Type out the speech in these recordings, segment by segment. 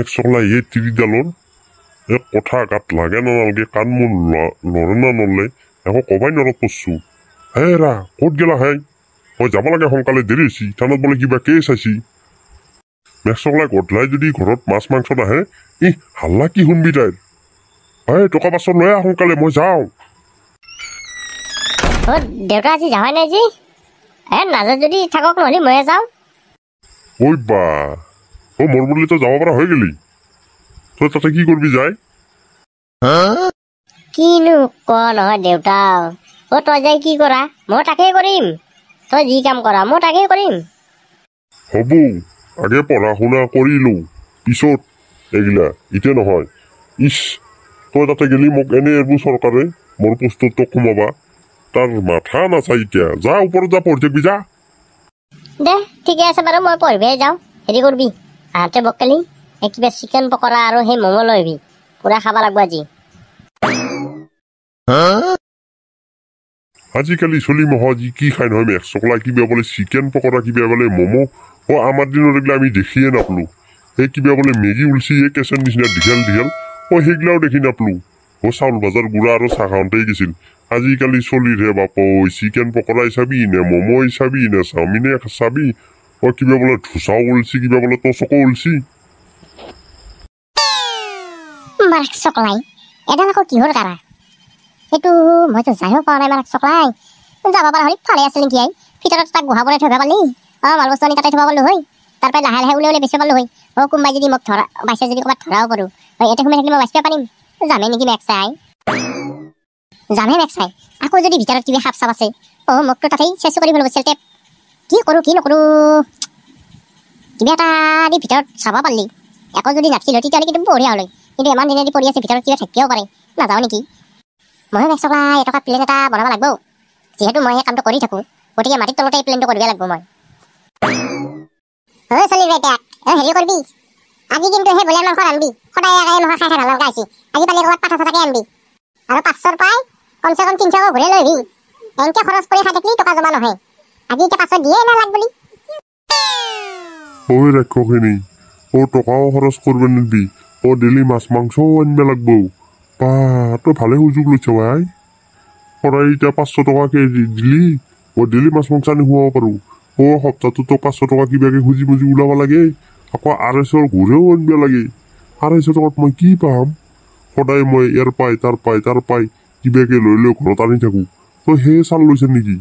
এক চকলা এই তিৰিডালৰ এক কথা গাত লাগে না নালাগে কাণ মোৰ লৰে না নলে একো কবাই নলত পৰছো হে ৰা ক'ত গেলা হে মই যাব লাগে সোনকালে দেৰি হৈছি থানাত বোলে কিবা কেছ আছি মেক চকলাই গধলাই যদি ঘৰত মাছ মাংস নাহে ই হাল্লা কি শুনবি তাইৰ হে টকা পাছত লৈ আহ সোনকালে মই যাওঁ দেউতা আজি যাৱাই নাই যি নাযায় যদি থাকক নহ'লে ময়ে যাওঁ ঐ বা মোৰ বুলি তই যাব পৰা হৈ গেলি তই তাতে কি কৰিবি যায় কিনো ক নহয় দেউতা তই যাই কি কৰা মই তাকেই কৰিম তই যি কাম কৰা মই তাকেই কৰিম হ'ব আগে পঢ়া শুনা কৰিলো পিছত এগিলা এতিয়া নহয় ইছ তই তাতে গেলি মোক এনে এৰবো চৰকাৰে মোৰ পোষ্টত তোক সোমাবা তাৰ মাথা নাচাই এতিয়া যা ওপৰত যা পঢ়ি থাকিবি যা দে ঠিকে আছে বাৰু মই পঢ়িবহে যাওঁ হেৰি কৰিবি আহোঁতে বকেলি কিবা চিকেন পকৰা আৰু সেই ম'ম' লৈ আহিবি পুৰা খাব লাগিব আজি আজিকালি চলি মহাজি কি খাই নহয় মেক চকলা কিবা বোলে চিকেন পকৰা কিবা বোলে ম'ম' আমাৰ দিনত এইগিলা আমি দেখিয়ে নাপলো সেই কিবা বোলে মেগী ওলছি এই কেঁচৰ নিচিনা দীঘল দীঘল সেইগিলাও দেখি নাপলো চাউল ভাজাৰ গুড়া আৰু চাহ খাওঁতেই গৈছিল আজিকালি চলিৰহে বাপ চিকেন পকৰাই চাবি নে ম'ম'ই চাবি নে চাওমিনে চাবি কিবা বোলে ধোচাও ওলছি কিবা বোলে টচকো ওলছি মাৰ্ক চকলাই এডাল আকৌ কিহৰ কাৰা সেইটো মইতো যায়ো পোৱা নাই মাৰ্ক চকলাই যাব পৰা হ'লে ভালে আছিল নেকি ভিতৰত তাক গুহা বনাই থব পাৰলি মাল বস্তু আনি তাতে থব পাৰলো হয় তাৰ পৰা লাহে লাহে উলিয়াই বেচিব পাৰলো হয় কোনোবাই যদি মোক ধৰা বাইছে যদি ক'ৰবাত ধৰাও পাৰোঁ ইয়াতে সোমাই থাকিলে মই বাচিব পাৰিম যামে নেকি মেক চাই যামে মেক চাই আকৌ যদি ভিতৰত কিবা সাপ চাপ আছে মোকতো তাতেই চেষ্টা কৰি পেলাব চেলটেপ কি কৰোঁ কি নকৰোঁ কিবা এটা দি ভিতৰত চাব পাৰিলি একো যদি নাছিল তেতিয়াহ'লে কিন্তু বঢ়িয়া হ'লে কিন্তু ইমান দিনে পৰি আছে ভিতৰত কিবা থাকিবও পাৰে নাযাওঁ নেকি মই মেক চকলাই এটকা প্লেন এটা বনাব লাগিব যিহেতু মই এই কামটো কৰি থাকোঁ গতিকে মাটিৰ তলতে এই প্লেনটো কৰিব লাগিব মই চলি হেৰি কৰিবি আজি কিন্তু সেই ব্ৰইলাৰ মাংস আনবি সদায় মাংস খাই খাই ভাল লগা হৈছে আজি পালি ক'ৰবাত পাঠা চাটাকে আনবি আৰু 500ৰ পাই কমচে কম 300 ঘূৰাই লৈ আহিবি এনেকৈ খৰচ কৰি খাই থাকিলে টকা জমা নহয় আজি এতিয়া 500 দিয়ে নালাগ বুলি ৰাক্ষসিনী টকাও খৰচ কৰিব নিদিবি ডেইলি মাছ মাংসও আনিব লাগব বা তই ভালে সুযোগ লৈছ ভাই সদায় এতিয়া 500 টকাকে দিলি ডেইলি মাছ মাংস আনি খুৱাব পাৰোঁ সপ্তাহটো তোক 500 টকা কিবাকে খুজি মুজি ওলাব লাগে আকৌ 250ৰ ঘূৰেও আনিব লাগে 250 টকাত মই কি পাম সদায় মই ইয়াৰ পাই তাৰ পাই কিবাকে লৈ লৈ ঘৰত আনি থাকোঁ তই সেই চাল লৈছে নেকি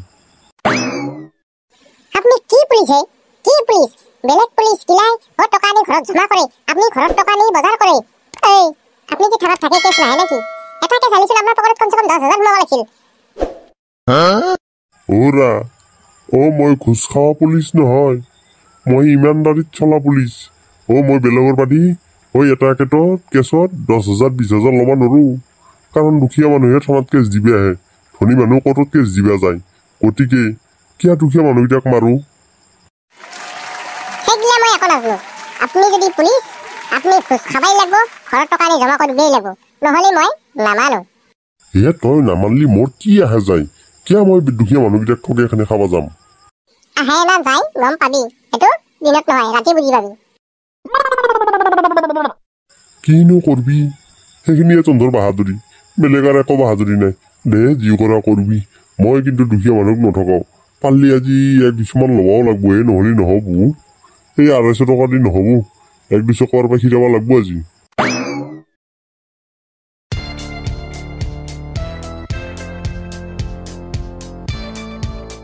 আপুনি কি পুলিচ হে কি পুলিচ বেলেগ পুলিচ কিলাই টকা আনি ঘৰত জমা কৰে আপুনি ঘৰত টকা আনি বজাৰ কৰে আপুনি কি থানাত থাকে কেছ নাহে নেকি এটা কেছ আনিছিল আপোনাৰ পকেটত কমচে কম 10,000 সোমাব লাগিছিল মই ঘুচ খোৱা পুলিচ নহয় মই ইমানদাৰিত চলা পুলিচ মই বেলেগৰ পাতি এটা একেটো কেছত 10,000 20,000 ল'ব নোৱাৰোঁ কাৰণ দুখীয়া মানুহে থানাত কেছ দিবি আহে ধনী মানুহ ক'ত কেছ দিবা যায় গতিকে কিয় দুখীয়া মানুহকেইটাক মাৰোঁ সেইগিলা মই একো নাজানো আপুনি যদি পুলিচ আপুনি ঘুচ খাবাই লাগিব ঘৰত টকা আনি জমা কৰিবই লাগিব নহ'লে মই নামানো তই নামানলি মোৰ কি আহে যায় কিয় মই দুখীয়া মানুহকেইটাক ঠগে এখানে খাব যাম আহে না যায় গম পাবি সেইটো দিনত নহয় ৰাতি বুজি পাবি কিনো কৰবি সেইখিনিয়ে তহঁতৰ বাহাদুৰি বেলেগ আৰু একো বাহাদুৰি নাই দে যি কৰা কৰবি মই কিন্তু দুখীয়া মানুহক নঠগাওঁ পাৰলি আজি 1-200 ল'বও লাগব নহ'লে নহ'ব এই 250 টকা দি নহ'ব 1-200 টকাৰ পৰা খিৰাব লাগব আজি